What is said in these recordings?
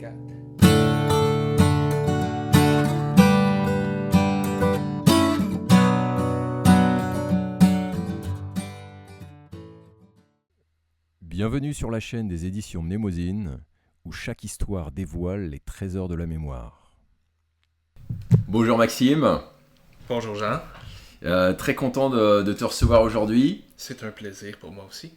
4. Bienvenue sur la chaîne des éditions Mnémosyne, où chaque histoire dévoile les trésors de la mémoire. Bonjour Maxime. Bonjour Jean. Très content de te recevoir aujourd'hui. C'est un plaisir pour moi aussi.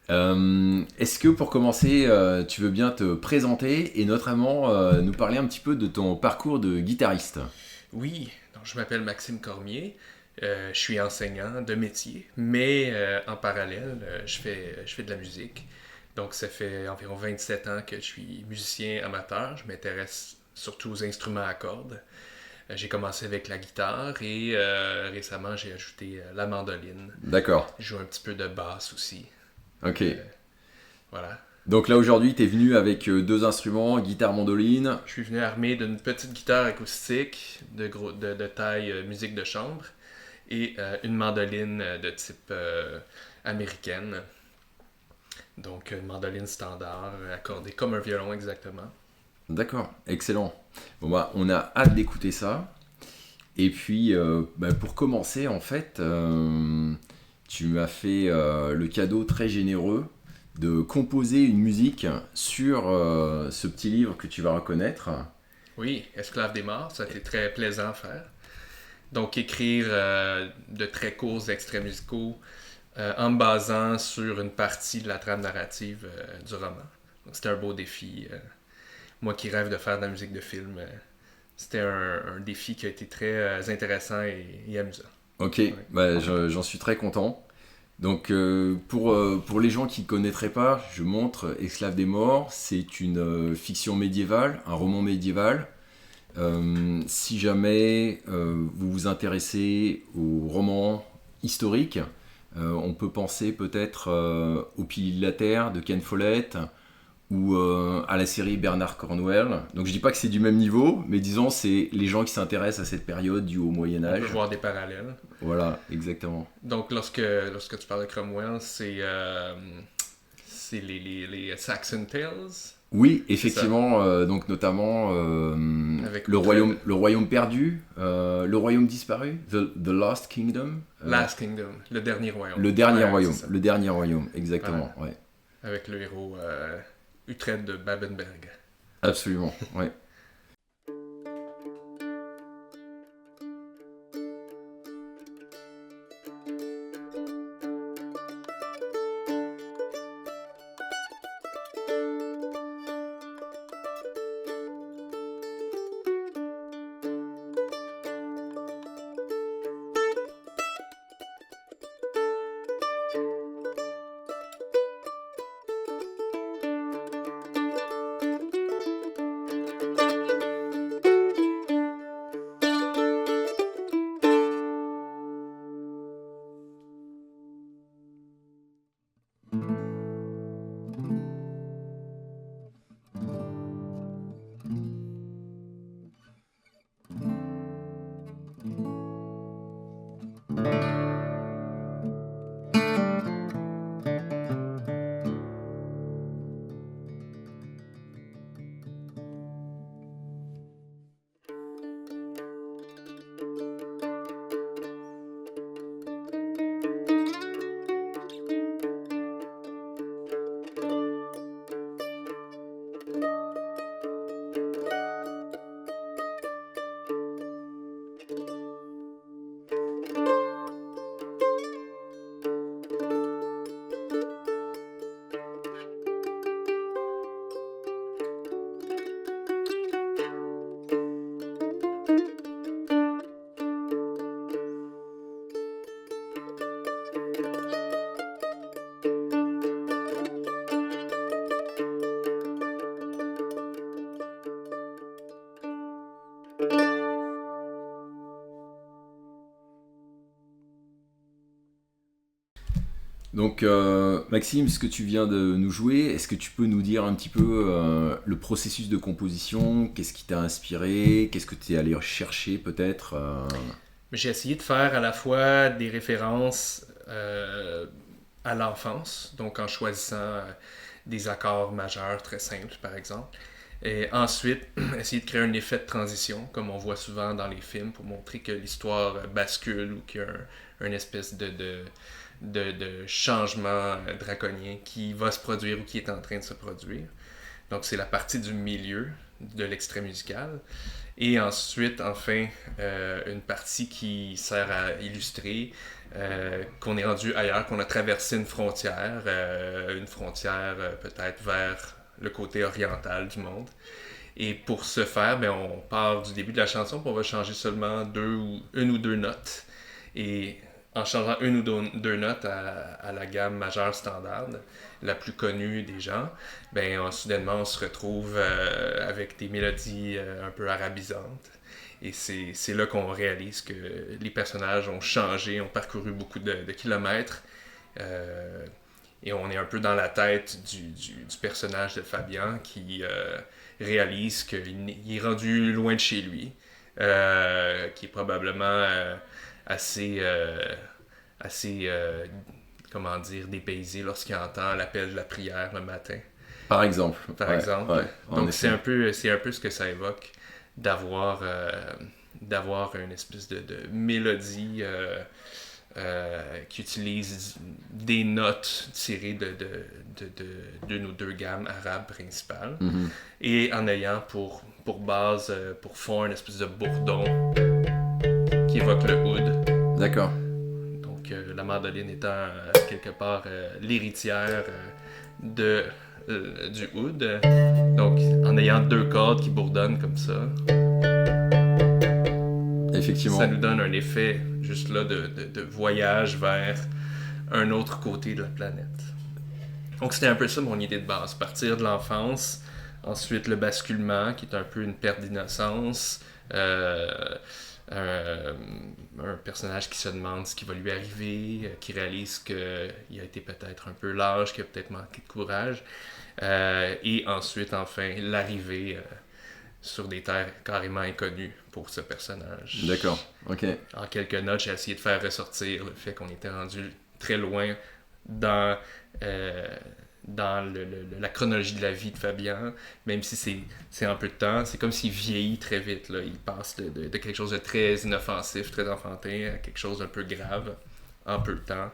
Est-ce que pour commencer, tu veux bien te présenter et notamment nous parler un petit peu de ton parcours de guitariste? Oui, donc je m'appelle Maxime Cormier. Je suis enseignant de métier, mais en parallèle, je fais de la musique. Donc ça fait environ 27 ans que je suis musicien amateur. Je m'intéresse surtout aux instruments à cordes. J'ai commencé avec la guitare et récemment j'ai ajouté la mandoline. D'accord. Je joue un petit peu de basse aussi. Ok. Voilà. Donc là aujourd'hui, tu es venu avec deux instruments, guitare, mandoline. Je suis venu armé d'une petite guitare acoustique de taille musique de chambre et une mandoline de type américaine. Donc une mandoline standard, accordée comme un violon exactement. D'accord, excellent. Bon bah, on a hâte d'écouter ça. Et puis, pour commencer, en fait, tu m'as fait le cadeau très généreux de composer une musique sur ce petit livre que tu vas reconnaître. Oui, Esclave des morts, ça a été très plaisant à faire. Donc écrire de très courts extraits musicaux en me basant sur une partie de la trame narrative du roman. Donc c'était un beau défi. Moi qui rêve de faire de la musique de film, c'était un défi qui a été très intéressant et amusant. Ok, Ouais. j'en suis très content. Donc, pour les gens qui ne connaîtraient pas, je montre Esclave des morts. C'est une fiction médiévale, un roman médiéval. Si jamais vous vous intéressez aux romans historiques, on peut penser peut-être au Piliers de la Terre de Ken Follett ou à la série Bernard Cornwell. Donc je dis pas que c'est du même niveau, mais disons c'est les gens qui s'intéressent à cette période du haut Moyen On peut Âge. voir des parallèles. Voilà, exactement. Donc lorsque tu parles de Cromwell, c'est les Saxon Tales. Oui, C'est ça. effectivement, donc notamment Avec le royaume perdu, le royaume disparu, the Lost Kingdom. Last Kingdom, le dernier royaume. Le dernier Ouais, royaume, c'est ça. le dernier royaume, exactement, ouais. Avec le héros Uhtred de Babenberg. Absolument, ouais. Donc Maxime, ce que tu viens de nous jouer, est-ce que tu peux nous dire un petit peu le processus de composition, qu'est-ce qui t'a inspiré, qu'est-ce que tu es allé chercher peut-être J'ai essayé de faire à la fois des références à l'enfance, donc en choisissant des accords majeurs très simples, par exemple, Et ensuite, essayer de créer un effet de transition, comme on voit souvent dans les films, pour montrer que l'histoire bascule ou qu'il y a une espèce de changement draconien qui va se produire ou qui est en train de se produire. Donc c'est la partie du milieu de l'extrait musical. Et ensuite, enfin, une partie qui sert à illustrer qu'on est rendu ailleurs, qu'on a traversé une frontière peut-être vers le côté oriental du monde. Et pour ce faire, ben, on part du début de la chanson, puis on va changer seulement une ou deux notes. Et en changeant une ou deux notes à la gamme majeure standard, la plus connue des gens, ben, soudainement on se retrouve avec des mélodies un peu arabisantes. Et c'est là qu'on réalise que les personnages ont changé, ont parcouru beaucoup de kilomètres. Et on est un peu dans la tête du personnage de Fabian qui réalise qu'il est rendu loin de chez lui, qui est probablement assez comment dire, dépaysé lorsqu'il entend l'appel de la prière le matin. Par exemple. Par exemple. Ouais, Donc c'est un peu ce que ça évoque d'avoir une espèce de mélodie qui utilise des notes tirées d'une ou deux gammes arabes principales, et en ayant pour base, pour fond, une espèce de bourdon qui évoque le oud. D'accord. Donc la mandoline étant quelque part l'héritière du oud. Donc en ayant deux cordes qui bourdonnent comme ça, effectivement, ça nous donne un effet juste là de voyage vers un autre côté de la planète. Donc c'était un peu ça mon idée de base, partir de l'enfance, ensuite le basculement qui est un peu une perte d'innocence, un personnage qui se demande ce qui va lui arriver, qui réalise qu'il a été peut-être un peu lâche, qu'il a peut-être manqué de courage, et ensuite enfin l'arrivée sur des terres carrément inconnues pour ce personnage. D'accord, ok. En quelques notes, j'ai essayé de faire ressortir le fait qu'on était rendu très loin dans la chronologie de la vie de Fabian, même si c'est un peu de temps. C'est comme s'il vieillit très vite. Là. Il passe de quelque chose de très inoffensif, très enfantin, à quelque chose d'un peu grave en peu de temps.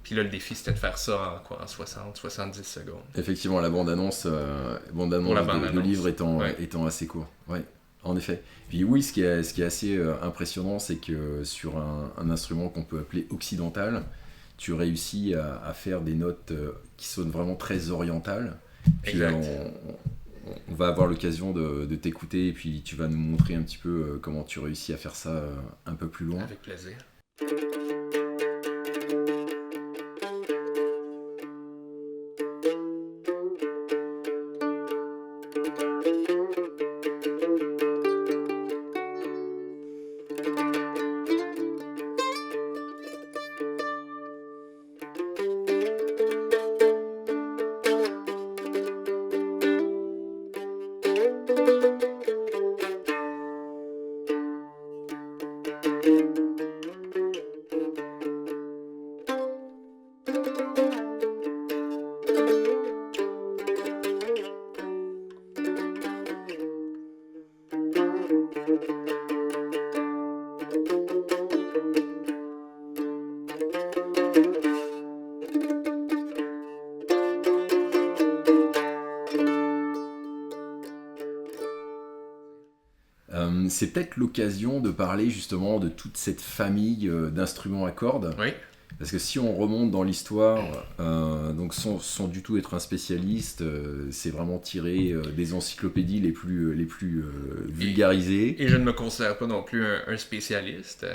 Puis là, le défi, c'était de faire ça en 60-70 secondes. Effectivement, la bande-annonce de livre étant assez court. Ouais, en effet. Puis oui, ce qui est assez impressionnant, c'est que sur un instrument qu'on peut appeler occidental, tu réussis à faire des notes qui sonnent vraiment très orientales. Puis on va avoir l'occasion de t'écouter et puis tu vas nous montrer un petit peu comment tu réussis à faire ça un peu plus loin. Avec plaisir. C'est peut-être l'occasion de parler justement de toute cette famille d'instruments à cordes. Oui. Parce que si on remonte dans l'histoire, donc sans du tout être un spécialiste, c'est vraiment tiré des encyclopédies les plus vulgarisées. Et je ne me considère pas non plus un spécialiste.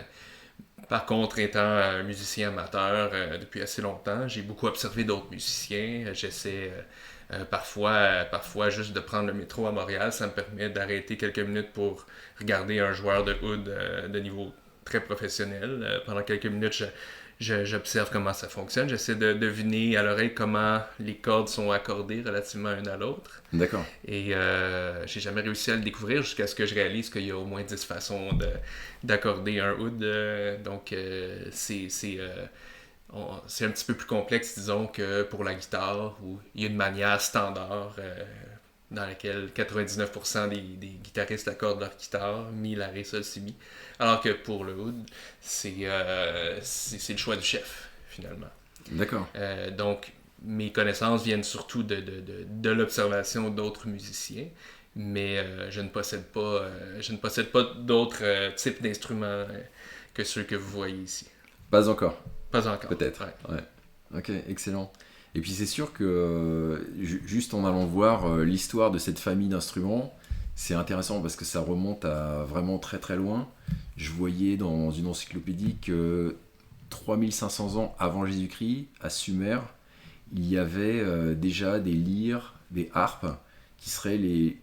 Par contre, étant un musicien amateur depuis assez longtemps, j'ai beaucoup observé d'autres musiciens. J'essaie parfois juste de prendre le métro à Montréal. Ça me permet d'arrêter quelques minutes pour regarder un joueur de oud de niveau très professionnel. Pendant quelques minutes, j'observe comment ça fonctionne. J'essaie de deviner à l'oreille comment les cordes sont accordées relativement l'une à l'autre. D'accord. Et j'ai jamais réussi à le découvrir jusqu'à ce que je réalise qu'il y a au moins 10 façons d'accorder un oud. Donc c'est un petit peu plus complexe, disons, que pour la guitare, où il y a une manière standard dans laquelle 99% des guitaristes accordent leur guitare, mi, la, ré, sol, si, mi. Alors que pour le oud, c'est le choix du chef, finalement. D'accord. Donc, mes connaissances viennent surtout de l'observation d'autres musiciens, mais je ne possède pas d'autres types d'instruments que ceux que vous voyez ici. Pas encore. Pas encore. Peut-être. Ouais. Ouais. Ok, excellent. Et puis c'est sûr que juste en allant voir l'histoire de cette famille d'instruments, c'est intéressant parce que ça remonte à vraiment très très loin. Je voyais dans une encyclopédie que 3500 ans avant Jésus-Christ, à Sumer, il y avait déjà des lyres, des harpes, qui seraient les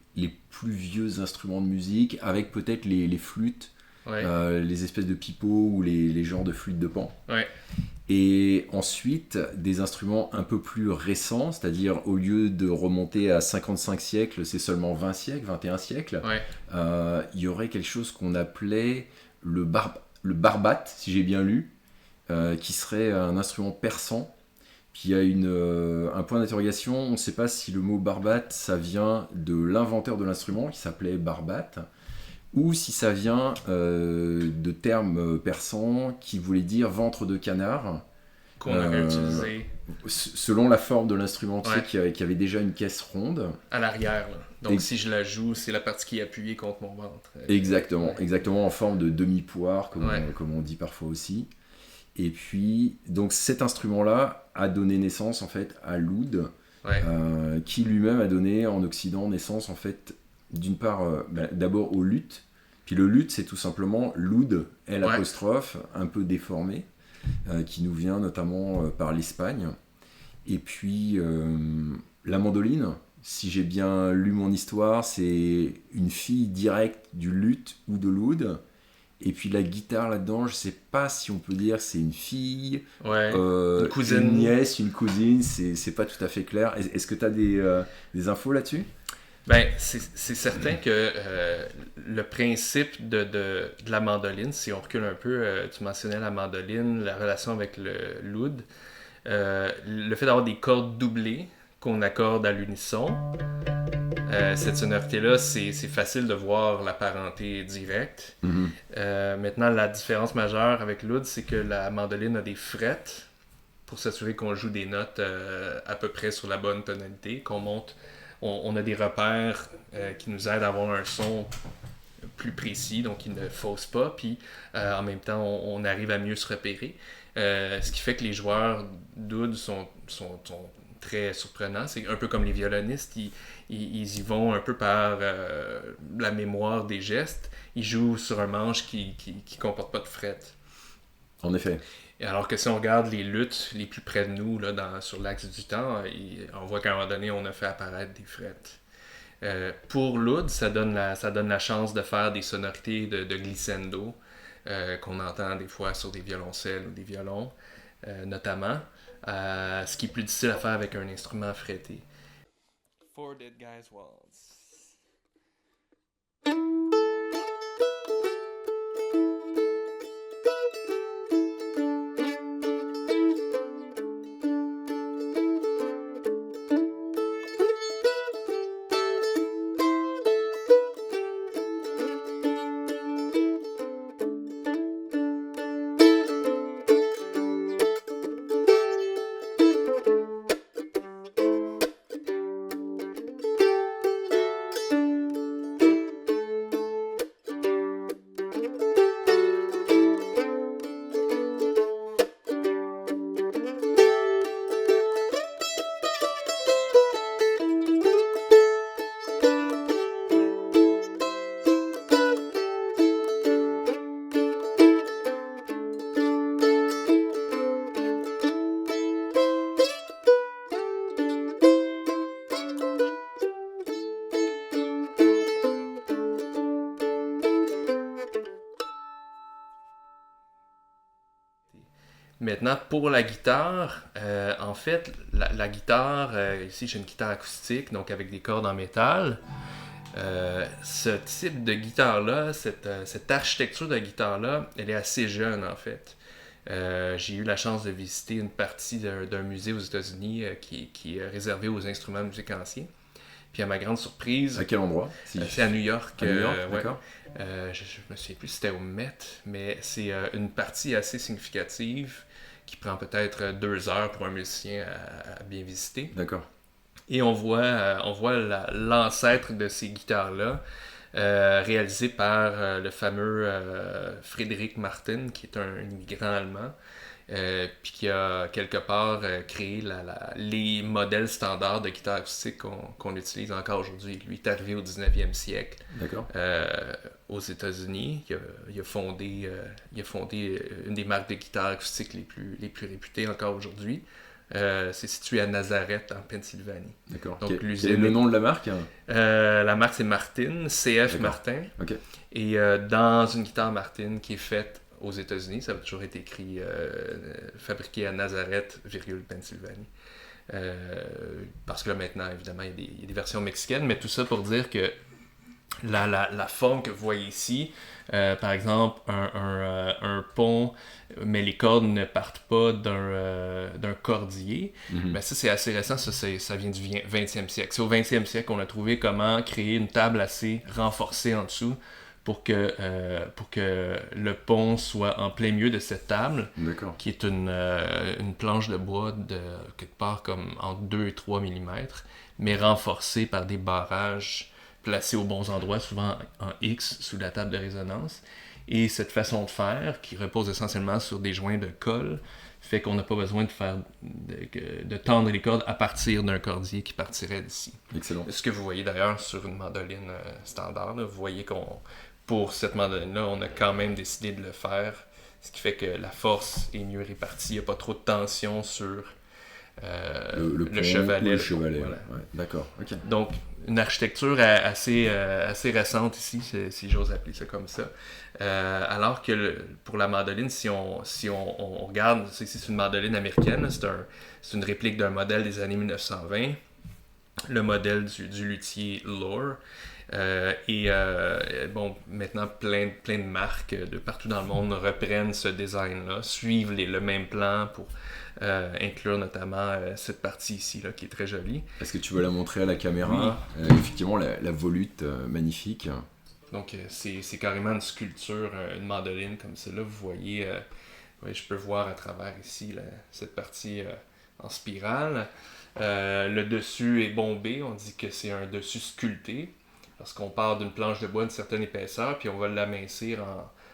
plus vieux instruments de musique, avec peut-être les flûtes, Ouais. les espèces de pipeaux ou les genres de flûtes de pan. Ouais. Et ensuite, des instruments un peu plus récents, c'est-à-dire au lieu de remonter à 55 siècles, c'est seulement 20 siècles, 21 siècles, Ouais. il y aurait quelque chose qu'on appelait le barbate, si j'ai bien lu, qui serait un instrument persan. Puis il y a un point d'interrogation, on ne sait pas si le mot barbate, ça vient de l'inventeur de l'instrument, qui s'appelait Barbate, ou si ça vient de termes persans qui voulaient dire ventre de canard, Qu'on aurait utilisé selon la forme de l'instrument, tu Ouais. sais, qui avait déjà une caisse ronde. à l'arrière. Là. Donc, Ex- si je la joue, c'est la partie qui est appuyée contre mon ventre. Exactement, Ouais. exactement en forme de demi-poire, Ouais. comme on dit parfois aussi. Et puis, donc cet instrument-là a donné naissance en fait à l'oud, Ouais. qui lui-même a donné en Occident naissance en fait d'une part d'abord au luth. Puis le luth c'est tout simplement l'oud, L Ouais. apostrophe, un peu déformé, qui nous vient notamment par l'Espagne. Et puis la mandoline, si j'ai bien lu mon histoire, c'est une fille directe du luth ou de l'oud. Et puis la guitare là-dedans, je sais pas si on peut dire que c'est une fille, Ouais. Une cousine. une nièce, une cousine, c'est pas tout à fait clair. Est-ce que tu as des infos là-dessus? Ben, c'est certain que le principe de la mandoline, si on recule un peu, tu mentionnais la mandoline, la relation avec l'oud, le fait d'avoir des cordes doublées qu'on accorde à l'unisson, cette sonorité-là, c'est facile de voir la parenté directe. Maintenant, la différence majeure avec l'oud, c'est que la mandoline a des frettes pour s'assurer qu'on joue des notes à peu près sur la bonne tonalité, qu'on monte. On a des repères qui nous aident à avoir un son plus précis, donc qui ne fausse pas, puis en même temps, on arrive à mieux se repérer. Ce qui fait que les joueurs d'oud sont très surprenants. C'est un peu comme les violonistes, ils y vont un peu par la mémoire des gestes. Ils jouent sur un manche qui comporte pas de frettes. En effet. Et alors que si on regarde les luttes les plus près de nous, là, sur l'axe du temps, on voit qu'à un moment donné, on a fait apparaître des frettes. Pour l'oud, ça donne la chance de faire des sonorités de glissando qu'on entend des fois sur des violoncelles ou des violons, notamment. Ce qui est plus difficile à faire avec un instrument fretté. Four Dead Guys Waltz. Maintenant, pour la guitare, en fait, la guitare, ici j'ai une guitare acoustique, donc avec des cordes en métal. Ce type de guitare-là, cette architecture de guitare-là, elle est assez jeune en fait. J'ai eu la chance de visiter une partie d'un musée aux États-Unis qui est réservé aux instruments de musique anciens. Puis à ma grande surprise... À quel endroit? C'est à New York. À New York, ouais. d'accord. Je me souviens plus si c'était au Met, mais c'est une partie assez significative qui prend peut-être 2 heures pour un musicien à bien visiter. D'accord. Et on voit l'ancêtre de ces guitares-là, réalisé par le fameux Frédéric Martin, qui est un immigrant allemand, puis qui a quelque part créé les modèles standards de guitare acoustique qu'on utilise encore aujourd'hui. Lui est arrivé au 19e siècle. D'accord. Aux États-Unis. Il a fondé une des marques de guitare acoustique les plus réputées encore aujourd'hui. C'est situé à Nazareth, en Pennsylvanie. D'accord. Donc, quel est le nom de la marque? La marque, c'est Martin, CF D'accord. Martin. Ok. Et dans une guitare Martin qui est faite aux États-Unis, ça a toujours été écrit fabriqué à Nazareth, Pennsylvanie. Parce que là, maintenant, évidemment, il y a des versions mexicaines, mais tout ça pour dire que la forme que vous voyez ici, par exemple, un pont, mais les cordes ne partent pas d'un cordier, ben ça c'est assez récent, ça vient du 20e siècle. C'est au 20e siècle qu'on a trouvé comment créer une table assez renforcée en dessous pour que le pont soit en plein milieu de cette table, D'accord. qui est une planche de bois de quelque part comme entre 2 et 3 mm, mais renforcée par des barrages placés aux bons endroits, souvent en X sous la table de résonance. Et cette façon de faire, qui repose essentiellement sur des joints de colle, fait qu'on n'a pas besoin de tendre les cordes à partir d'un cordier qui partirait d'ici. Excellent. Ce que vous voyez d'ailleurs sur une mandoline standard, là, vous voyez pour cette mandoline-là, on a quand même décidé de le faire, ce qui fait que la force est mieux répartie, il n'y a pas trop de tension sur le chevalet. Le chevalet, voilà. ouais. D'accord, ok. Donc, une architecture assez récente ici, si j'ose appeler ça comme ça. Alors que pour la mandoline, si on regarde, c'est une mandoline américaine, c'est une réplique d'un modèle des années 1920, le modèle du luthier Lohr. Bon, maintenant, plein de marques de partout dans le monde reprennent ce design-là, suivent le même plan pour inclure notamment cette partie ici, là, qui est très jolie. Est-ce que tu veux la montrer à la caméra? Oui. Effectivement, la volute magnifique. Donc, c'est carrément une sculpture, une mandoline comme celle-là. Vous voyez, je peux voir à travers ici cette partie en spirale. Le dessus est bombé, on dit que c'est un dessus sculpté, parce qu'on part d'une planche de bois d'une certaine épaisseur, puis on va l'amincir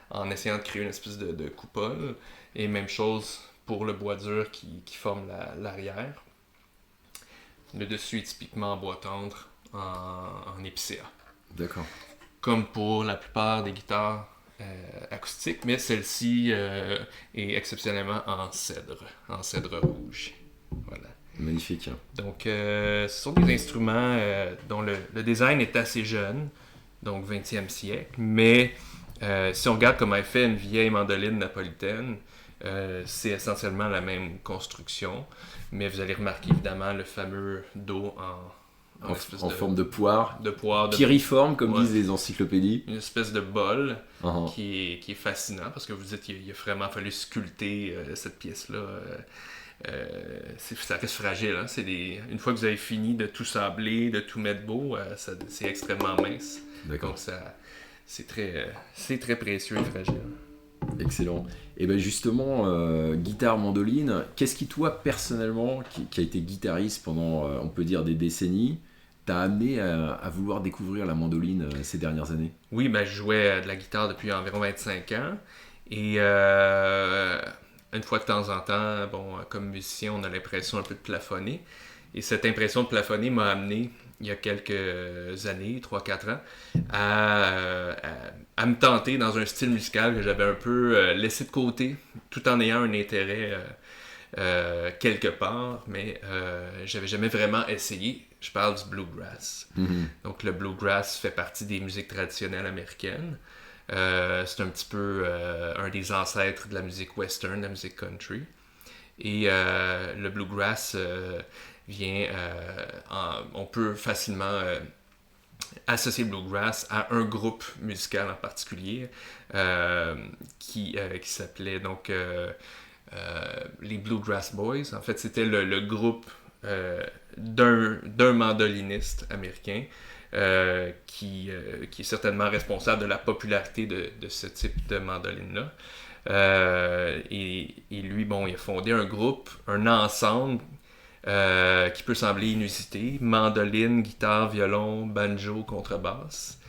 en essayant de créer une espèce de coupole. Et même chose pour le bois dur qui forme l'arrière. Le dessus est typiquement en bois tendre, en épicéa. D'accord. Comme pour la plupart des guitares acoustiques, mais celle-ci est exceptionnellement en cèdre rouge. Voilà. Magnifique. Donc, ce sont des instruments dont le design est assez jeune, donc 20e siècle, mais si on regarde comment est fait une vieille mandoline napolitaine, c'est essentiellement la même construction, mais vous allez remarquer évidemment le fameux dos en forme de poire. De poire. Piriforme, comme disent les encyclopédies. Une espèce de bol qui est fascinant, parce que vous dites qu'il a vraiment fallu sculpter cette pièce-là. Ça reste fragile. Hein? Une fois que vous avez fini de tout sabler, de tout mettre beau, c'est extrêmement mince. D'accord. Donc c'est très précieux et fragile. Excellent. Et bien justement, guitare, mandoline, qu'est-ce qui toi personnellement, qui a été guitariste pendant, on peut dire, des décennies, t'a amené à vouloir découvrir la mandoline ces dernières années? Oui, je jouais de la guitare depuis environ 25 ans. Et une fois de temps en temps, comme musicien, on a l'impression un peu de plafonner. Et cette impression de plafonner m'a amené, il y a quelques années, 3-4 ans, à me tenter dans un style musical que j'avais un peu laissé de côté, tout en ayant un intérêt quelque part, mais j'avais jamais vraiment essayé. Je parle du bluegrass. Donc le bluegrass fait partie des musiques traditionnelles américaines. C'est un petit peu un des ancêtres de la musique western, de la musique country. Et le bluegrass vient... on peut facilement associer le bluegrass à un groupe musical en particulier qui s'appelait donc les Bluegrass Boys. En fait, c'était le groupe d'un mandoliniste américain qui est certainement responsable de la popularité de ce type de mandoline-là. Et lui, bon, il a fondé un groupe, un ensemble qui peut sembler inusité, mandoline, guitare, violon, banjo, contrebasse,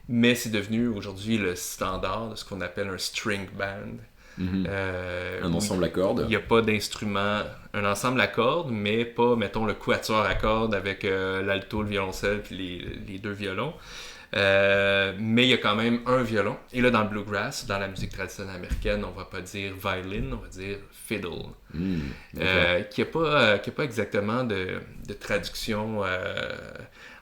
mais c'est devenu aujourd'hui le standard de ce qu'on appelle un string band. Un ensemble à cordes. Il n'y a pas d'instrument, un ensemble à cordes, mais pas, mettons, le quatuor à cordes avec l'alto, le violoncelle puis les deux violons. Mais il y a quand même un violon. Et là, dans le bluegrass, dans la musique traditionnelle américaine, on va pas dire violin, on va dire fiddle. Qui n'a pas exactement de traduction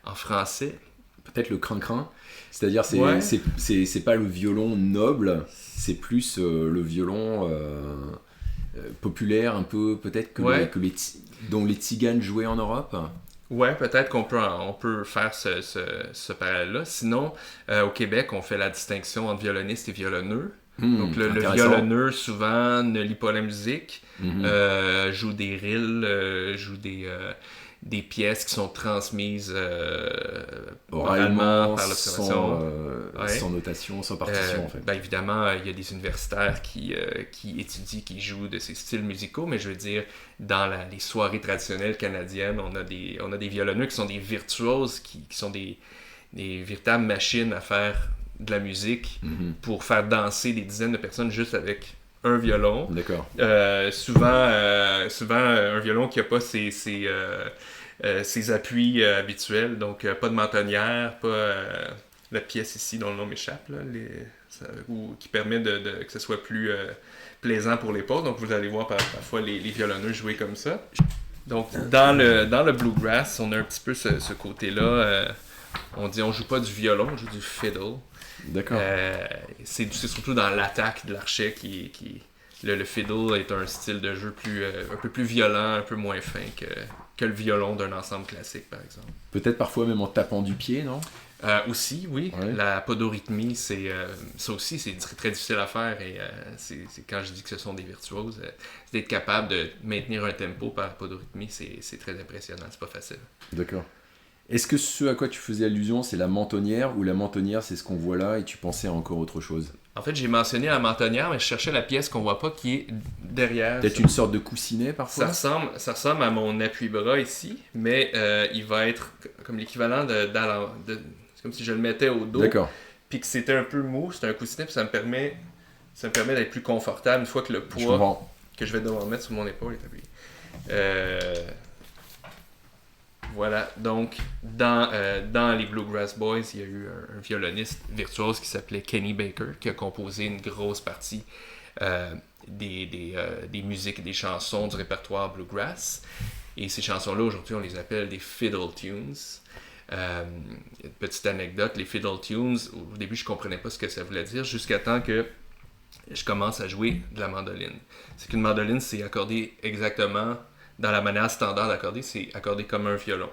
en français. Peut-être le crin-crin. C'est-à-dire, Ouais. c'est pas le violon noble, c'est plus le violon populaire, un peu, peut-être, Ouais. dont les tziganes jouaient en Europe. Ouais, peut-être qu'on peut faire ce parallèle-là. Sinon, au Québec, on fait la distinction entre violoniste et violonneux. Donc, le violonneux, souvent, ne lit pas la musique, joue des rilles, joue des pièces qui sont transmises oralement par l'observation. Sans notation, sans partition, en fait. Ben évidemment, il y a des universitaires qui étudient, qui jouent de ces styles musicaux, mais je veux dire, dans les soirées traditionnelles canadiennes, on a des violonneux qui sont des virtuoses, qui sont des véritables machines à faire de la musique pour faire danser des dizaines de personnes juste avec un violon. D'accord. Souvent, un violon qui n'a pas ses appuis habituels, donc pas de mentonnière, pas la pièce ici dont le nom m'échappe, là, qui permet que ce soit plus plaisant pour l'épaule. Donc vous allez voir parfois les violonneux jouer comme ça. Donc dans le bluegrass, on a un petit peu ce côté-là. On joue pas du violon, on joue du fiddle. D'accord. C'est surtout dans l'attaque de l'archet le fiddle est un style de jeu un peu plus violent, un peu moins fin que le violon d'un ensemble classique, par exemple. Peut-être parfois même en tapant du pied, non? Aussi, oui. Ouais. La podorythmie, ça aussi, c'est très difficile à faire. Et c'est quand je dis que ce sont des virtuoses, c'est d'être capable de maintenir un tempo par podorythmie, c'est très impressionnant. C'est pas facile. D'accord. Est-ce que ce à quoi tu faisais allusion, c'est la mentonnière, ou la mentonnière, c'est ce qu'on voit là et tu pensais à encore autre chose? En fait, j'ai mentionné la mentonnière, mais je cherchais la pièce qu'on voit pas qui est derrière. Peut-être une sorte de coussinet parfois? Ça ressemble à mon appui-bras ici, mais il va être comme l'équivalent c'est comme si je le mettais au dos. D'accord. Puis que c'était un peu mou, c'était un coussinet, puis ça me permet d'être plus confortable une fois que le poids que je vais devoir mettre sur mon épaule est appuyé. Voilà, donc dans les Bluegrass Boys, il y a eu un violoniste virtuose qui s'appelait Kenny Baker, qui a composé une grosse partie des musiques et des chansons du répertoire Bluegrass. Et ces chansons-là, aujourd'hui, on les appelle des fiddle tunes. Petite anecdote, les fiddle tunes, au début, je comprenais pas ce que ça voulait dire, jusqu'à temps que je commence à jouer de la mandoline. C'est qu'une mandoline, c'est accordé exactement... Dans la manière standard d'accorder, c'est accordé comme un violon.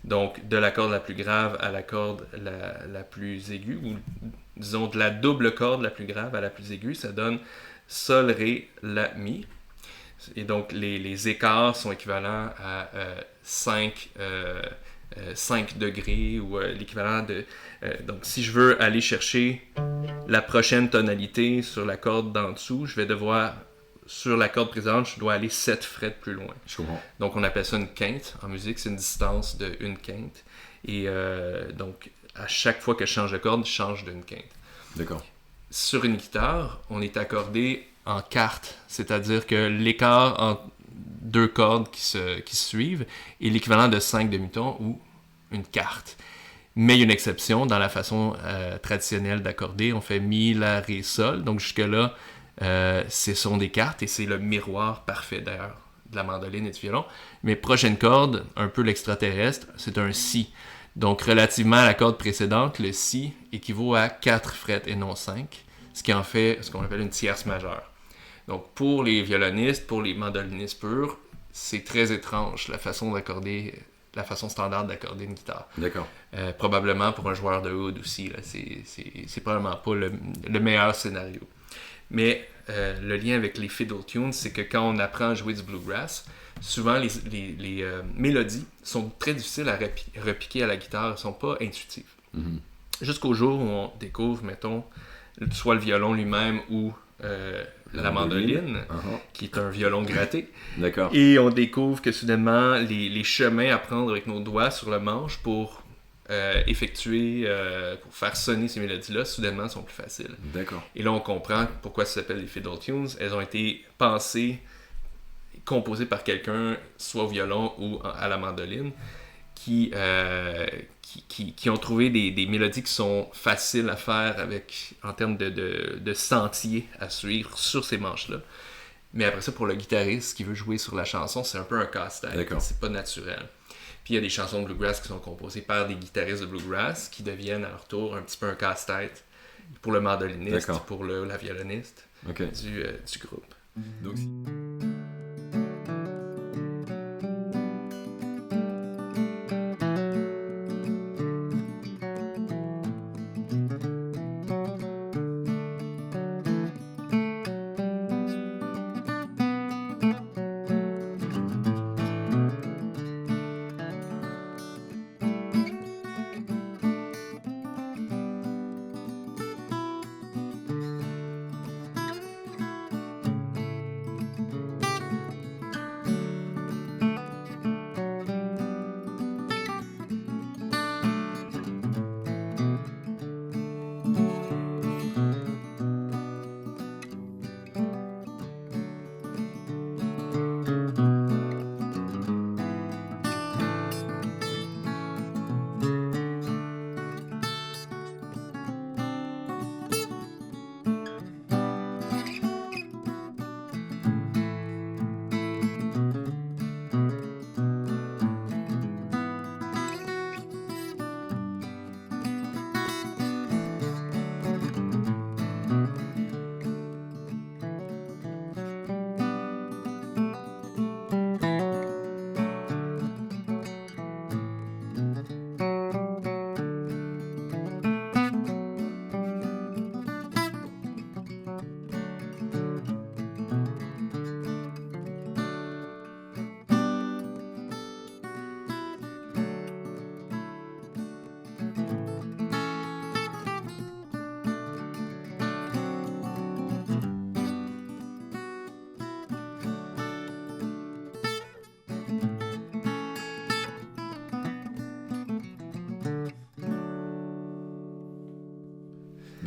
Donc, de la corde la plus grave à la corde la plus aiguë, ou disons de la double corde la plus grave à la plus aiguë, ça donne Sol, Ré, La, Mi. Et donc, les écarts sont équivalents à 5 degrés, ou l'équivalent de... donc, si je veux aller chercher la prochaine tonalité sur la corde d'en dessous, je vais devoir... Sur la corde présente, je dois aller 7 frettes plus loin. Je comprends. Donc, on appelle ça une quinte. En musique, c'est une distance de une quinte. Et donc, à chaque fois que je change de corde, je change d'une quinte. D'accord. Sur une guitare, on est accordé en quarte. C'est-à-dire que l'écart entre deux cordes qui se suivent est l'équivalent de 5 demi-tons ou une quarte. Mais il y a une exception dans la façon traditionnelle d'accorder. On fait Mi, La, Ré, Sol. Donc, jusque-là, ce sont des cartes et c'est le miroir parfait d'ailleurs de la mandoline et du violon. Mais prochaine corde, un peu l'extraterrestre, c'est un Si. Donc relativement à la corde précédente, le Si équivaut à 4 frettes et non 5, ce qui en fait ce qu'on appelle une tierce majeure. Donc pour les violonistes, pour les mandolinistes purs, c'est très étrange la façon standard d'accorder une guitare. D'accord. Probablement pour un joueur de oud aussi, là, c'est probablement pas le meilleur scénario. Mais le lien avec les fiddle tunes, c'est que quand on apprend à jouer du bluegrass, souvent les mélodies sont très difficiles à repiquer à la guitare, elles ne sont pas intuitives. Mhm. Jusqu'au jour où on découvre, mettons, soit le violon lui-même ou la mandoline, qui est un violon gratté. D'accord. Et on découvre que soudainement, les chemins à prendre avec nos doigts sur le manche pour effectuer, pour faire sonner ces mélodies-là, soudainement sont plus faciles. D'accord. Et là, on comprend pourquoi ça s'appelle les fiddle tunes. Elles ont été pensées, composées par quelqu'un, soit au violon ou à la mandoline, qui ont trouvé des mélodies qui sont faciles à faire en termes de sentiers à suivre sur ces manches-là. Mais après ça, pour le guitariste qui veut jouer sur la chanson, c'est un peu un casse-tête. D'accord. C'est pas naturel. Puis il y a des chansons de bluegrass qui sont composées par des guitaristes de bluegrass qui deviennent à leur tour un petit peu un casse-tête pour le mandoliniste, D'accord. pour la violoniste du groupe. Donc,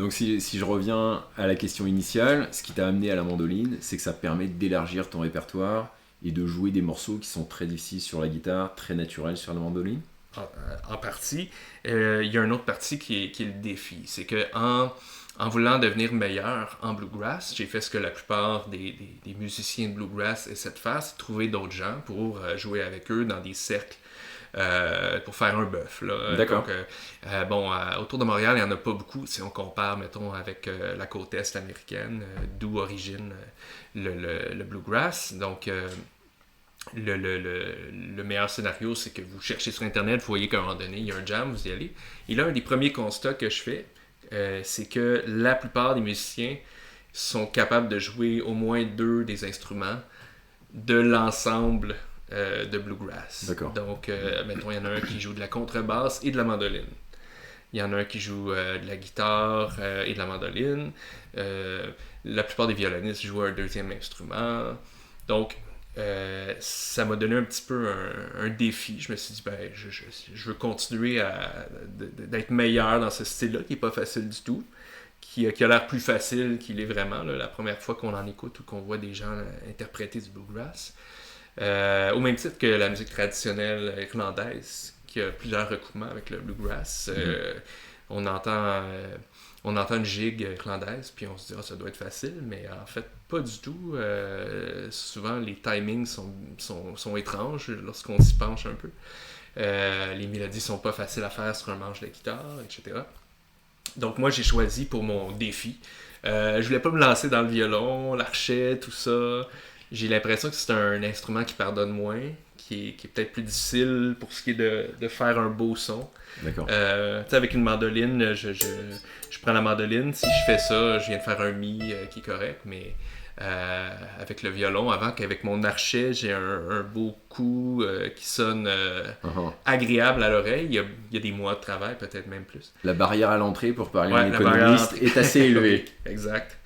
Donc si je reviens à la question initiale, ce qui t'a amené à la mandoline, c'est que ça permet d'élargir ton répertoire et de jouer des morceaux qui sont très difficiles sur la guitare, très naturels sur la mandoline. En partie. Il y a une autre partie qui est le défi. C'est que en voulant devenir meilleur en bluegrass, j'ai fait ce que la plupart des musiciens de bluegrass essaient de faire, c'est de trouver d'autres gens pour jouer avec eux dans des cercles. Pour faire un bœuf. D'accord. Donc, autour de Montréal, il n'y en a pas beaucoup si on compare, mettons, avec la côte est américaine, d'où origine le bluegrass. Donc, le meilleur scénario, c'est que vous cherchez sur Internet, vous voyez qu'à un moment donné, il y a un jam, vous y allez. Et là, un des premiers constats que je fais, c'est que la plupart des musiciens sont capables de jouer au moins 2 des instruments de l'ensemble de bluegrass. D'accord. Donc, mettons, il y en a un qui joue de la contrebasse et de la mandoline. Il y en a un qui joue de la guitare et de la mandoline. La plupart des violonistes jouent un 2e instrument. Donc, ça m'a donné un petit peu un défi. Je me suis dit, ben, je veux continuer d'être meilleur dans ce style-là, qui n'est pas facile du tout, qui a l'air plus facile qu'il est vraiment, là, la première fois qu'on en écoute ou qu'on voit des gens interpréter du bluegrass. Au même titre que la musique traditionnelle irlandaise, qui a plusieurs recoupements avec le bluegrass. On entend une gigue irlandaise, puis on se dit ça doit être facile, mais en fait, pas du tout. Souvent, les timings sont étranges lorsqu'on s'y penche un peu. Les mélodies sont pas faciles à faire sur un manche de guitare, etc. Donc moi, j'ai choisi pour mon défi. Je voulais pas me lancer dans le violon, l'archet, tout ça. j'ai l'impression que c'est un instrument qui pardonne moins, qui est peut-être plus difficile pour ce qui est de faire un beau son. D'accord. Tu sais, avec une mandoline, je prends la mandoline, si je fais ça, je viens de faire un mi qui est correct, mais avec le violon, avant qu'avec mon archet, j'ai un beau coup qui sonne agréable à l'oreille. Il y a des mois de travail, peut-être même plus. La barrière à l'entrée, pour parler Ouais, en la barrière à économiste, l'entrée. est assez élevée. Exact.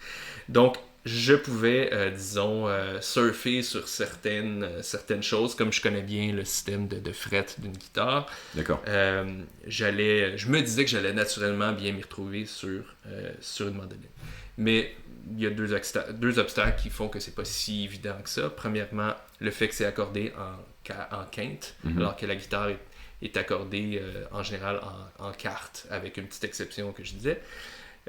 Donc, je pouvais, disons, surfer sur certaines choses, comme je connais bien le système de fret d'une guitare. D'accord. Je me disais que j'allais naturellement bien m'y retrouver sur une mandoline. Mais il y a deux obstacles qui font que c'est pas si évident que ça. Premièrement, le fait que c'est accordé en quinte, alors que la guitare est accordée en général en quarte, avec une petite exception que je disais.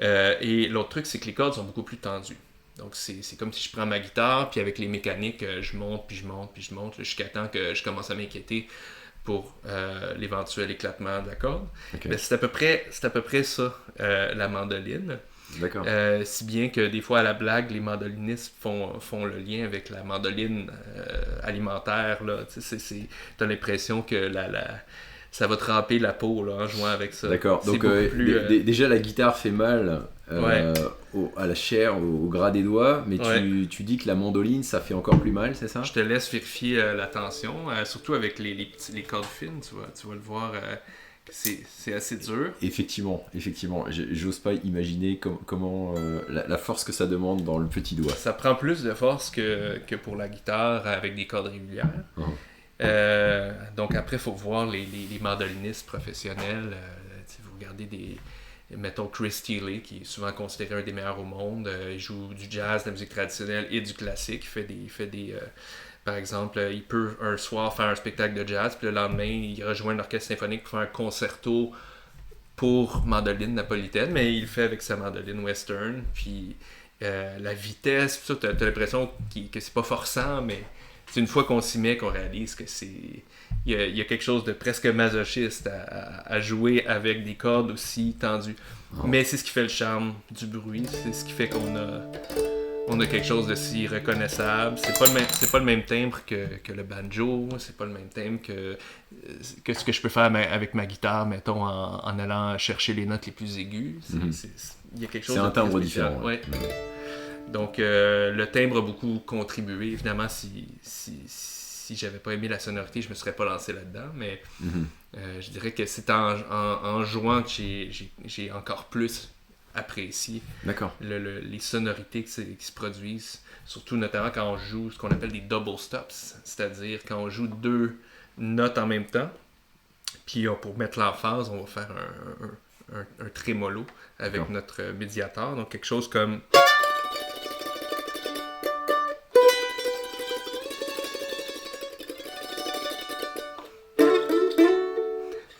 Et l'autre truc, c'est que les cordes sont beaucoup plus tendues. Donc, c'est comme si je prends ma guitare, puis avec les mécaniques, je monte, puis je monte, puis je monte, jusqu'à temps que je commence à m'inquiéter pour l'éventuel éclatement de la corde. Okay. Mais c'est à peu près ça, la mandoline. D'accord. Si bien que des fois, à la blague, les mandolinistes font le lien avec la mandoline alimentaire. Tu as l'impression que ça va tremper la peau là, en jouant avec ça. D'accord, donc déjà la guitare fait mal à la chair, au gras des doigts, mais tu dis que la mandoline ça fait encore plus mal, c'est ça? Je te laisse vérifier la tension, surtout avec les cordes fines, tu vas le voir, c'est assez dur. Effectivement, j'ose pas imaginer comment la force que ça demande dans le petit doigt. Ça prend plus de force que pour la guitare avec des cordes régulières. Donc après, il faut voir les mandolinistes professionnels. Vous regardez mettons Chris Steele, qui est souvent considéré un des meilleurs au monde. Il joue du jazz, de la musique traditionnelle et du classique. Il fait des par exemple, il peut un soir faire un spectacle de jazz, puis le lendemain, il rejoint l'orchestre symphonique pour faire un concerto pour mandoline napolitaine, mais il le fait avec sa mandoline western. Puis la vitesse, tu as l'impression que c'est pas forçant, mais c'est une fois qu'on s'y met qu'on réalise que il y a quelque chose de presque masochiste à jouer avec des cordes aussi tendues. Mais c'est ce qui fait le charme du bruit, c'est ce qui fait qu'on a quelque chose de si reconnaissable. C'est pas le même timbre que le banjo, c'est pas le même timbre que ce que je peux faire avec ma guitare, mettons, en allant chercher les notes les plus aiguës. Il y a quelque chose c'est un timbre différent. Ouais. Donc, le timbre a beaucoup contribué. Évidemment, si j'avais pas aimé la sonorité, je me serais pas lancé là-dedans. Mais je dirais que c'est en jouant que j'ai encore plus apprécié les sonorités qui se produisent. Surtout, notamment, quand on joue ce qu'on appelle des double stops. C'est-à-dire quand on joue deux notes en même temps. Puis, pour mettre l'emphase, on va faire un trémolo avec notre médiator. Donc, quelque chose comme...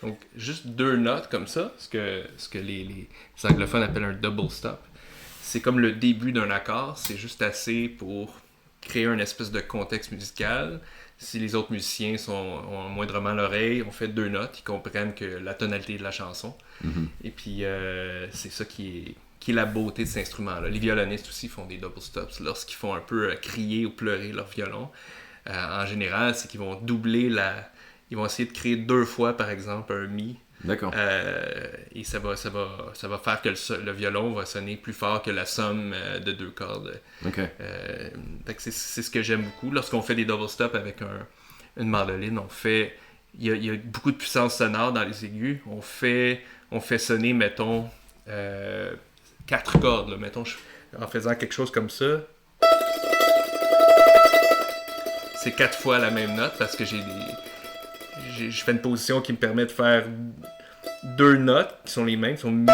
Donc, juste deux notes comme ça, ce que les anglophones appellent un double stop. C'est comme le début d'un accord, c'est juste assez pour créer une espèce de contexte musical. Si les autres musiciens ont moindrement l'oreille, on fait deux notes, ils comprennent que la tonalité de la chanson. Et puis, c'est ça qui est la beauté de cet instrument-là. Les violonistes aussi font des double stops lorsqu'ils font un peu crier ou pleurer leur violon. En général, c'est qu'ils vont doubler ils vont essayer de créer deux fois, par exemple, un mi. D'accord. Et ça va faire que le violon va sonner plus fort que la somme de deux cordes. C'est ce que j'aime beaucoup. Lorsqu'on fait des double stops avec une mandoline, il y a beaucoup de puissance sonore dans les aigus. On fait sonner, mettons, 4 cordes. Là. Mettons, en faisant quelque chose comme ça, c'est 4 fois la même note parce que je fais une position qui me permet de faire deux notes qui sont les mêmes, qui sont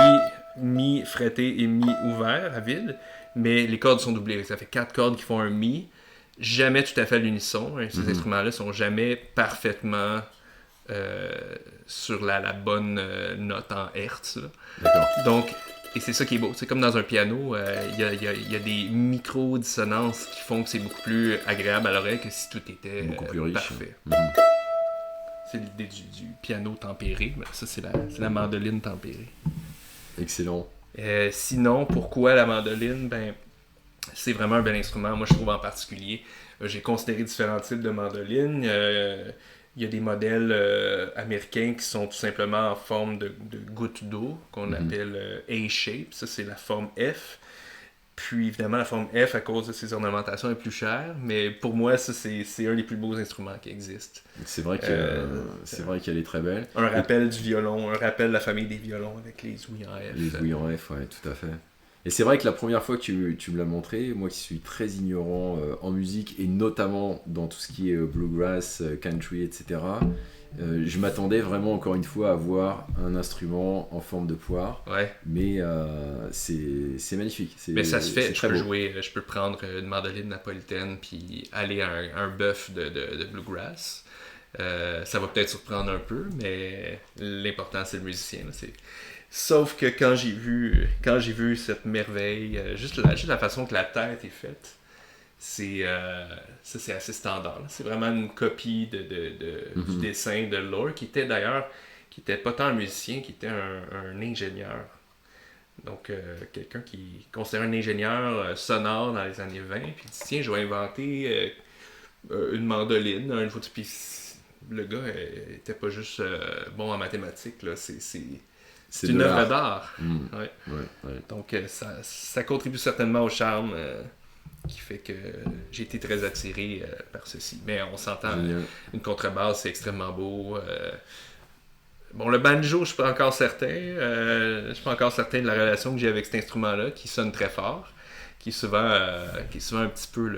mi fretté et mi ouvert à vide, mais les cordes sont doublées. Ça fait 4 cordes qui font un mi, jamais tout à fait à l'unisson. Ces instruments-là sont jamais parfaitement sur la bonne note en hertz. D'accord. Donc, et c'est ça qui est beau. C'est comme dans un piano, il y a des micro-dissonances qui font que c'est beaucoup plus agréable à l'oreille que si tout était beaucoup plus riche. Parfait. C'est l'idée du piano tempéré. Mais ça, c'est la mandoline tempérée. Excellent. Sinon, pourquoi la mandoline? C'est vraiment un bel instrument, moi je trouve en particulier. J'ai considéré différents types de mandolines. Il y a des modèles américains qui sont tout simplement en forme de goutte d'eau, qu'on appelle A-shape. Ça, c'est la forme F. Puis évidemment, la forme F, à cause de ses ornementations, est plus chère. Mais pour moi, ça, c'est un des plus beaux instruments qui existent. C'est vrai qu'elle est très belle. Un rappel du violon, un rappel de la famille des violons avec les ouïes en F. Les ouïes en F, ouais, tout à fait. Et c'est vrai que la première fois que tu me l'as montré, moi qui suis très ignorant en musique, et notamment dans tout ce qui est bluegrass, country, etc., je m'attendais vraiment, encore une fois, à voir un instrument en forme de poire. Ouais. Mais c'est magnifique. Mais ça se fait, je je peux prendre une mandoline napolitaine puis aller à un bœuf de bluegrass. Ça va peut-être surprendre un peu, mais l'important c'est le musicien. Là. Sauf que quand j'ai vu cette merveille, juste la façon que la tête est faite, c'est assez standard. Là. C'est vraiment une copie du dessin de Lore, qui était pas tant un musicien, qui était un ingénieur. Donc, quelqu'un qui considère un ingénieur sonore dans les années 20, puis il dit tiens, je vais inventer une mandoline. Puis le gars était pas juste bon en mathématiques, là. C'est une œuvre d'art. Ouais. Ouais. Donc, ça contribue certainement au charme qui fait que j'ai été très attiré par ceci. Mais on s'entend, une contrebasse, c'est extrêmement beau. Bon, le banjo, je suis pas encore certain. Je suis pas encore certain de la relation que j'ai avec cet instrument-là, qui sonne très fort, qui est souvent un petit peu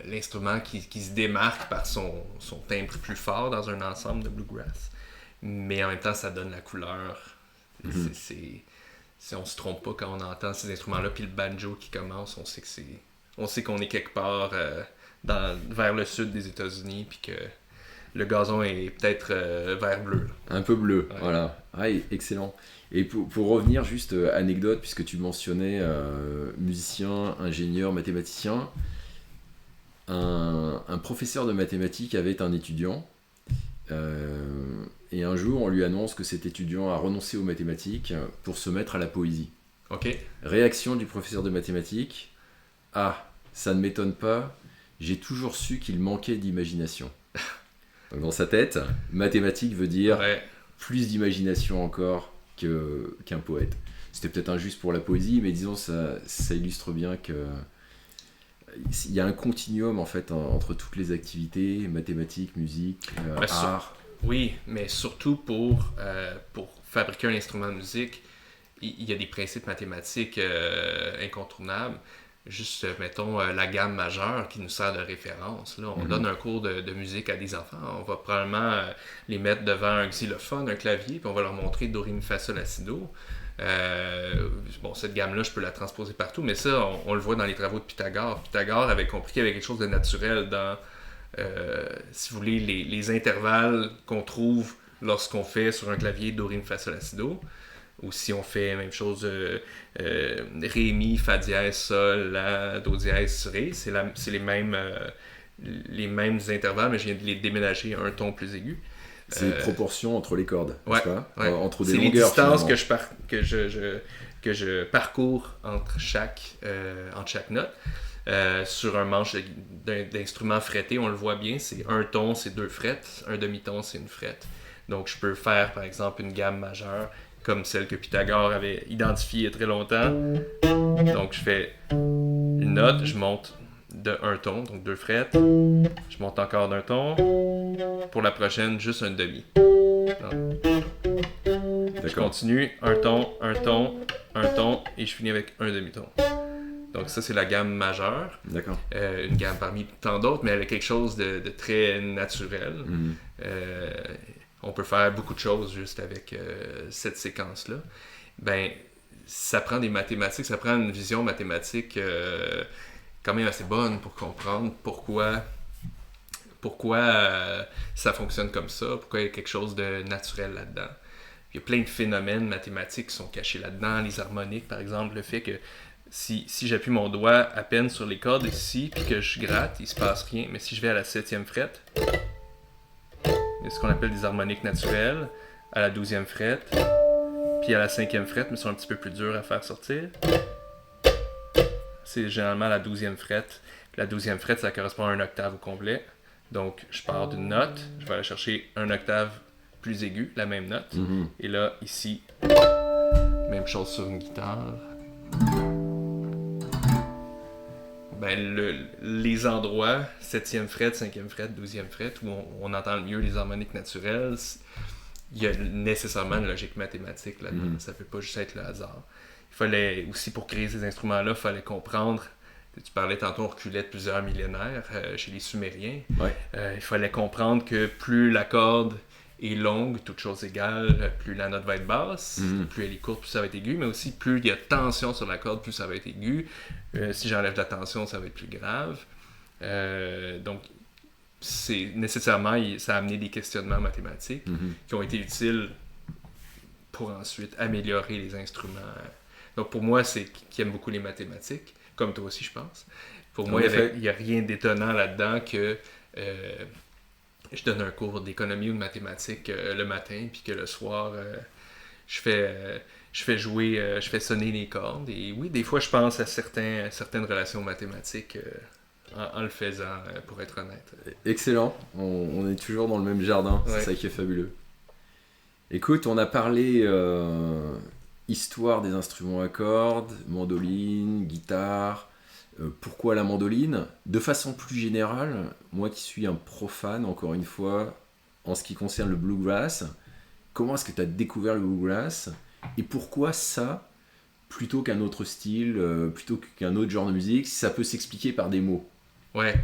l'instrument qui se démarque par son timbre plus fort dans un ensemble de bluegrass. Mais en même temps, ça donne la couleur. On se trompe pas quand on entend ces instruments-là, puis le banjo qui commence, on sait qu'on est quelque part vers le sud des États-Unis, puis que le gazon est peut-être vert bleu. Là. Un peu bleu, ouais. Voilà. Ah, excellent. Et pour revenir, juste anecdote, puisque tu mentionnais musicien, ingénieur, mathématicien, un professeur de mathématiques avait un étudiant, et un jour on lui annonce que cet étudiant a renoncé aux mathématiques pour se mettre à la poésie. Ok. Réaction du professeur de mathématiques: ah, ça ne m'étonne pas, j'ai toujours su qu'il manquait d'imagination. Dans sa tête, mathématiques veut dire plus d'imagination encore qu'un poète. C'était peut-être injuste pour la poésie, mais disons ça illustre bien que il y a un continuum en fait entre toutes les activités, mathématiques, musique, art. Oui, mais surtout pour fabriquer un instrument de musique, il y a des principes mathématiques incontournables. Juste, mettons, la gamme majeure qui nous sert de référence. Là, on donne un cours de musique à des enfants. On va probablement les mettre devant un xylophone, un clavier, puis on va leur montrer Do, Ré, Mi, Fa, Sol, La, Si, Do. Bon, cette gamme-là, je peux la transposer partout, mais ça, on le voit dans les travaux de Pythagore. Pythagore avait compris qu'il y avait quelque chose de naturel dans, si vous voulez, les intervalles qu'on trouve lorsqu'on fait sur un clavier Do, Ré, Mi, Fa, Sol, La, Si, Do. Ou si on fait la même chose, Ré, Mi, Fa dièse, Sol, La, Do dièse, Ré, c'est les mêmes intervalles, mais je viens de les déménager à un ton plus aigu. C'est les proportions entre les cordes, n'est-ce pas? Entre des c'est longueurs, les distances finalement. que je parcours entre chaque note. Sur un manche d'instrument fretté, on le voit bien, c'est un ton, c'est 2 frettes, un demi-ton, c'est une frette. Donc je peux faire par exemple une gamme majeure comme celle que Pythagore avait identifiée il y a très longtemps. Donc je fais une note, je monte de un ton, donc 2 frettes, je monte encore d'un ton, pour la prochaine juste un demi. Je continue, un ton, et je finis avec un demi-ton. Donc ça c'est la gamme majeure. D'accord. Une gamme parmi tant d'autres, mais elle a quelque chose de très naturel. On peut faire beaucoup de choses juste avec cette séquence-là. Ben, ça prend des mathématiques, ça prend une vision mathématique quand même assez bonne pour comprendre pourquoi ça fonctionne comme ça, pourquoi il y a quelque chose de naturel là-dedans. Il y a plein de phénomènes mathématiques qui sont cachés là-dedans, les harmoniques par exemple, le fait que si j'appuie mon doigt à peine sur les cordes ici, puis que je gratte, il se passe rien, mais si je vais à la 7e frette, il y a ce qu'on appelle des harmoniques naturelles, à la 12e frette, puis à la 5e frette, mais ils sont un petit peu plus durs à faire sortir. c'est généralement la 12e frette. La 12e frette, ça correspond à un octave au complet. Donc, je pars d'une note, je vais aller chercher un octave plus aigu, la même note. Mhm. Et là, ici, même chose sur une guitare. Les endroits, 7e frette, 5e frette, 12e frette, où on entend le mieux les harmoniques naturelles, il y a nécessairement une logique mathématique là-dedans. Ça peut pas juste être le hasard. Il fallait aussi, pour créer ces instruments-là, il fallait comprendre. Tu parlais tantôt, on reculait de plusieurs millénaires chez les Sumériens. Ouais. Il fallait comprendre que plus la corde est longue, toute chose égale, plus la note va être basse, plus elle est courte, plus ça va être aigu, mais aussi plus il y a tension sur la corde, plus ça va être aigu. Si j'enlève la tension, ça va être plus grave. Donc, c'est nécessairement, ça a amené des questionnements mathématiques qui ont été utiles pour ensuite améliorer les instruments. Donc, pour moi, c'est qui aime beaucoup les mathématiques, comme toi aussi, je pense. Pour moi, il n'y a rien d'étonnant là-dedans que je donne un cours d'économie ou de mathématiques le matin, puis que le soir, je fais sonner les cordes. Et oui, des fois, je pense à certaines relations mathématiques en le faisant, pour être honnête. Excellent, on est toujours dans le même jardin, c'est ça qui est fabuleux. Écoute, on a parlé histoire des instruments à cordes, mandoline, guitare. Pourquoi la mandoline ? De façon plus générale, moi qui suis un profane, encore une fois, en ce qui concerne le bluegrass, comment est-ce que tu as découvert le bluegrass ? Et pourquoi ça, plutôt qu'un autre style, plutôt qu'un autre genre de musique, si ça peut s'expliquer par des mots ? Ouais.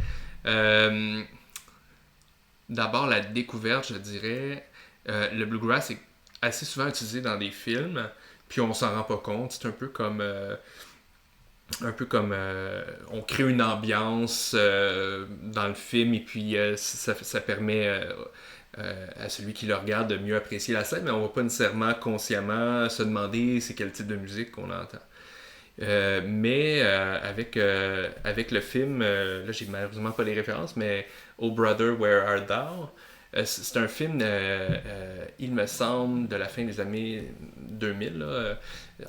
D'abord, la découverte, je dirais, le bluegrass est assez souvent utilisé dans des films, puis on s'en rend pas compte. C'est un peu comme on crée une ambiance dans le film, et puis ça permet à celui qui le regarde de mieux apprécier la scène, mais on va pas nécessairement consciemment se demander c'est quel type de musique qu'on entend. Mais avec le film, là j'ai malheureusement pas les références, mais Oh Brother, Where Art Thou? C'est un film, il me semble, de la fin des années 2000. Là. Il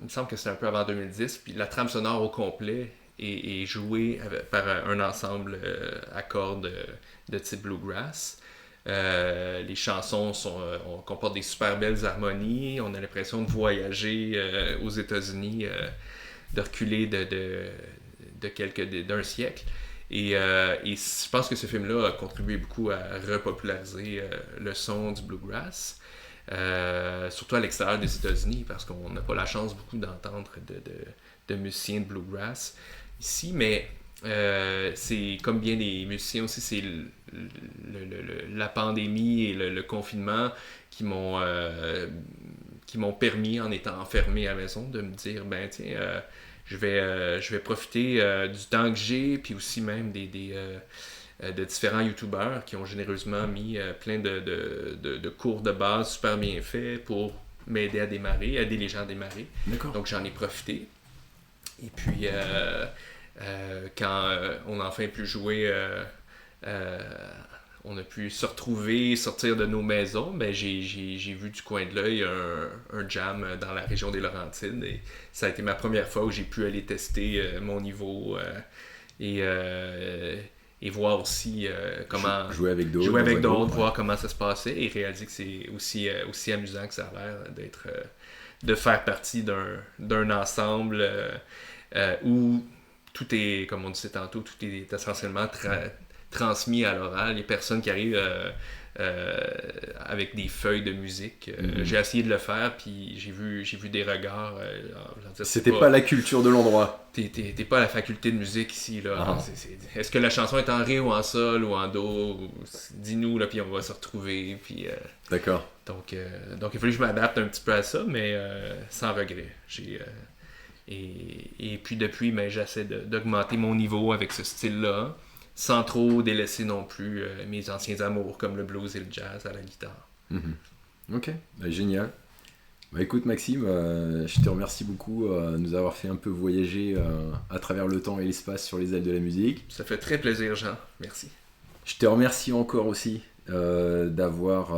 me semble que c'est un peu avant 2010. Puis la trame sonore au complet est jouée par un ensemble à cordes de type bluegrass. Les chansons comportent des super belles harmonies. On a l'impression de voyager aux États-Unis, de reculer d'un siècle. Et je pense que ce film-là a contribué beaucoup à repopulariser le son du bluegrass, surtout à l'extérieur des États-Unis, parce qu'on n'a pas la chance beaucoup d'entendre de musiciens de bluegrass ici, mais c'est comme bien des musiciens aussi, c'est la pandémie et le confinement qui m'ont permis, en étant enfermé à la maison, de me dire, ben tiens, je vais profiter du temps que j'ai, puis aussi même de différents youtubeurs qui ont généreusement mis plein de cours de base super bien faits pour m'aider à démarrer, aider les gens à démarrer. D'accord. Donc j'en ai profité. Et puis quand on a enfin pu jouer, on a pu se retrouver, sortir de nos maisons, ben j'ai vu du coin de l'œil un jam dans la région des Laurentides, et ça a été ma première fois où j'ai pu aller tester mon niveau et voir aussi comment jouer avec d'autres, voir comment ça se passait, et réaliser que c'est aussi amusant que ça a l'air d'être de faire partie d'un ensemble où tout est, comme on disait tantôt, tout est essentiellement transmis à l'oral. Les personnes qui arrivent avec des feuilles de musique. J'ai essayé de le faire, puis j'ai vu des regards. C'était pas la culture de l'endroit. T'es pas à la faculté de musique ici, là. Ah. Est-ce que la chanson est en ré ou en sol ou en do? Dis-nous, là, puis on va se retrouver. Puis, d'accord. Donc il a fallu que je m'adapte un petit peu à ça, mais sans regret. Et puis depuis, ben, j'essaie d'augmenter mon niveau avec ce style-là, sans trop délaisser non plus mes anciens amours comme le blues et le jazz à la guitare. Ok, génial. Bah, écoute Maxime, je te remercie beaucoup de nous avoir fait un peu voyager à travers le temps et l'espace sur les ailes de la musique. Ça fait très plaisir, Jean. Merci. Je te remercie encore aussi d'avoir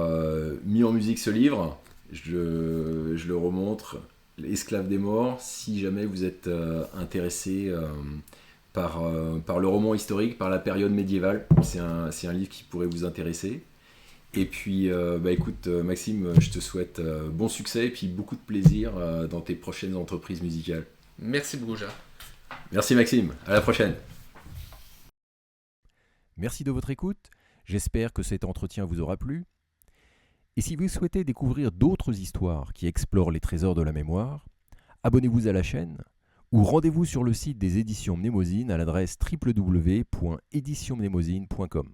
mis en musique ce livre. Je le remontre. Esclaves des morts, si jamais vous êtes intéressé par le roman historique, par la période médiévale. C'est un livre qui pourrait vous intéresser. Et puis, écoute, Maxime, je te souhaite bon succès et puis beaucoup de plaisir dans tes prochaines entreprises musicales. Merci beaucoup, Jean. Merci Maxime, à la prochaine. Merci de votre écoute, j'espère que cet entretien vous aura plu. Et si vous souhaitez découvrir d'autres histoires qui explorent les trésors de la mémoire, abonnez-vous à la chaîne ou rendez-vous sur le site des éditions Mnémosyne à l'adresse www.éditionmnémosyne.com.